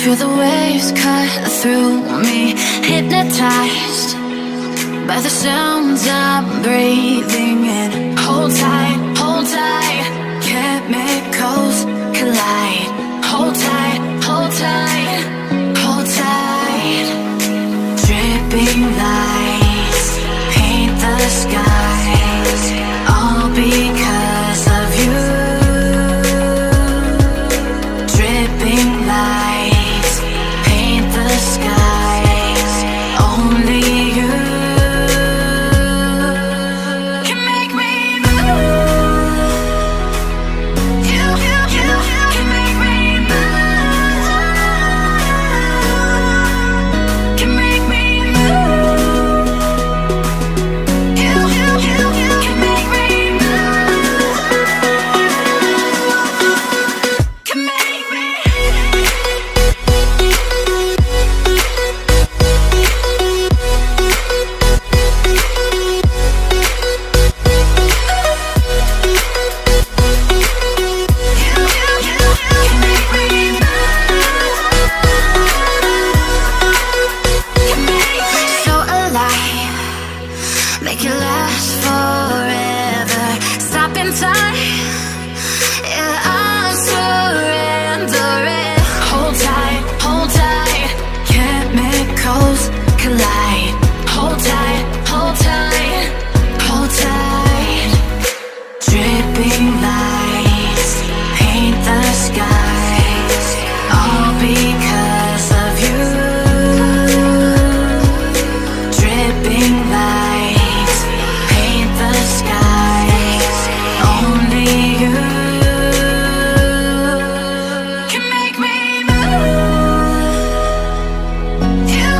Feel the waves cut through me, hypnotized by the sounds I'm breathing in. Hold tight, chemicals collide. Hold tight, hold tight, hold tight. Dripping lights paint the skies, all because of you. Dripping lights paint the skies, only you can make me move. You can make me move. Can make me move. You can make me move. Can make me. So alive, make it last forever. Stop in time, yeah, I'm surrendering. Hold tight, chemicals collide. Hold tight, hold tight, hold tight. Dripping lights paint the skies, all because of you. Dripping lights paint the skies, only you can make me move. You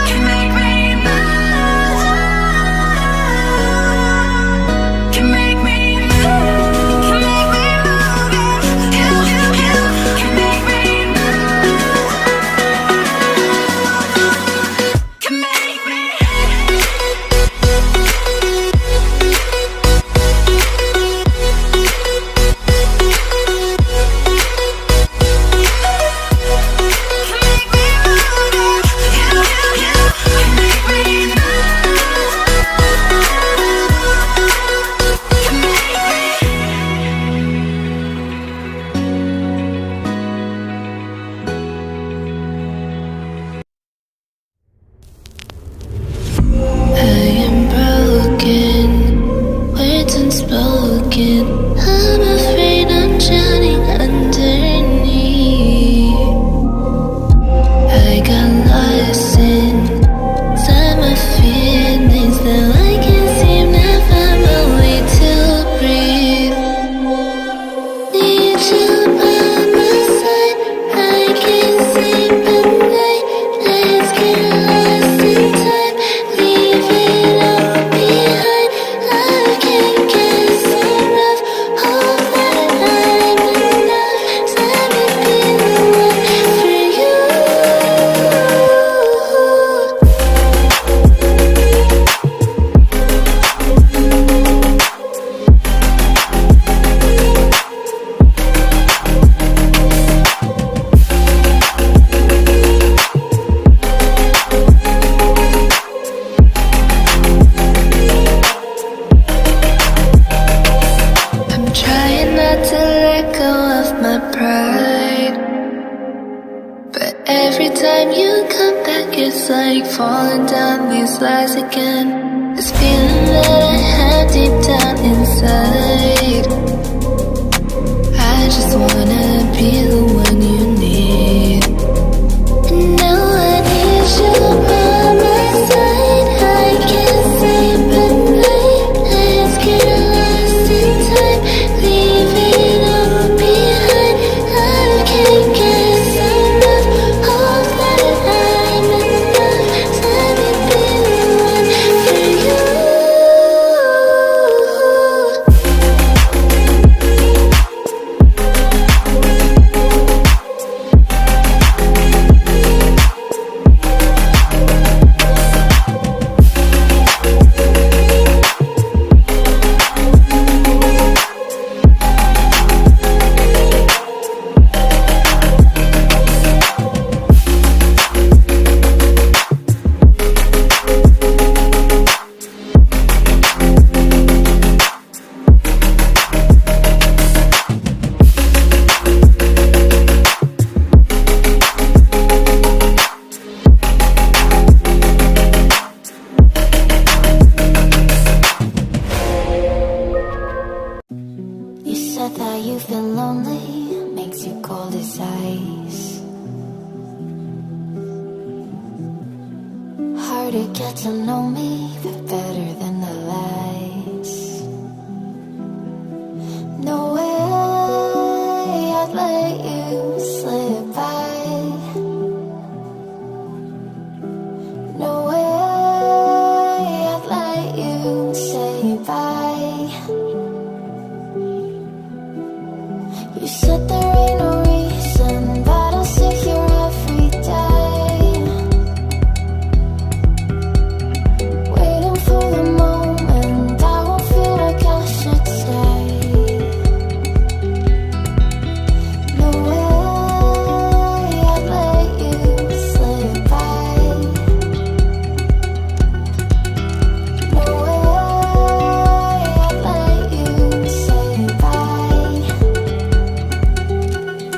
can make me move. Can make me move. Can make me move. You can make me move. Can make me. I am broken, words unspoken. I'm afraid I'm drowning underneath. I got lost inside my feelings. Now I can't seem to find my way to breathe. Need you by my side. I can't sleep at night. Let's get lost in time. Leave it all behind. Love can get so rough. Hope that I'm enough. Let me be the one for you. I'm trying not to let go of my pride, but every time you come back, it's like falling down these lies again. This feeling that I have deep down inside, I just wanna be the one you need. And now I need you by my side. I can't sleep at night. Let's get lost in time. Leave it all behind. Love can get so rough. Hope that I'm enough. Let me be the one for you. Hard to get to know me, but better than the lies. No way I'd let you slip by. No way I'd let you say bye. You said there ain't no reason, but I'll sit here every day, waiting for the moment I won't feel like I should stay. No way I'd let you slip by. No way I'd let you say bye.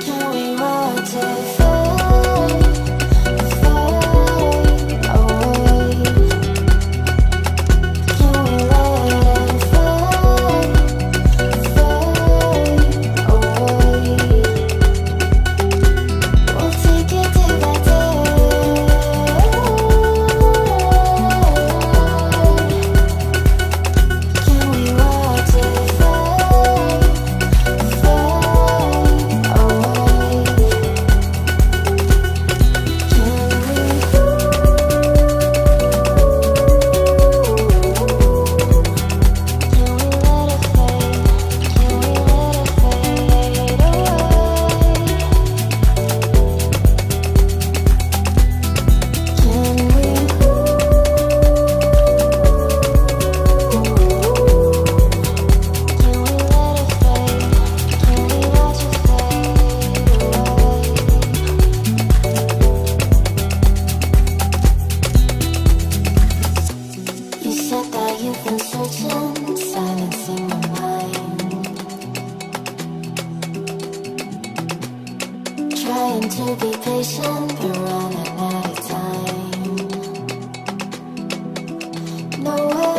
Can we watch it fade, fade away? Can we let it fade, fade away? We'll take it day by day. Can we watch it fade, fade away? You said that you've been searching, silencing your mind, trying to be patient, but running out of time. No way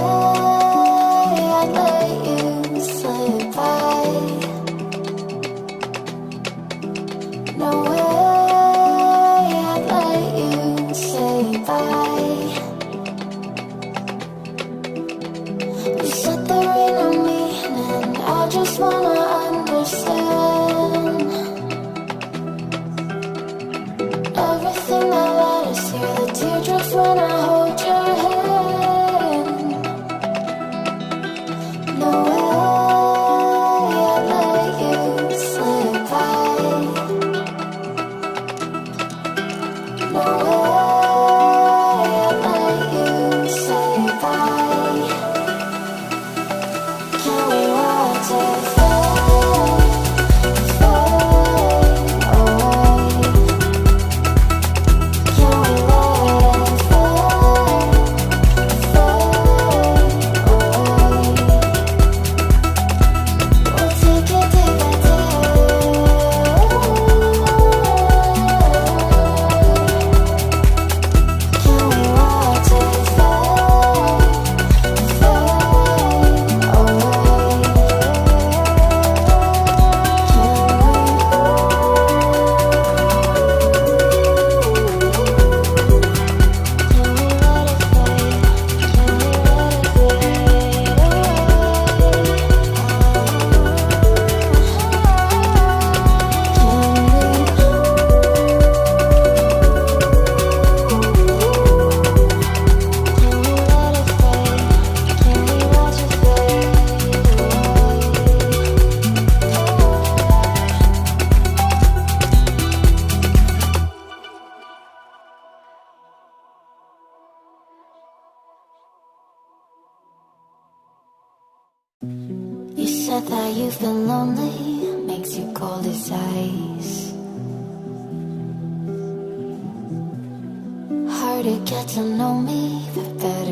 I'd let you slip by. No way I'd let you say bye. You said there ain't no meaning, I just wanna understand everything that led us here, the teardrops when I hold your hand. No way I'd let you slip by. No way I'd let you say bye. Can we watch it fade, fade away? Can we let it fade, fade away? We'll take it day by day. Can we watch it fade, fade away? You said that you've been lonely, makes you cold as ice. Hard to get to know me, but better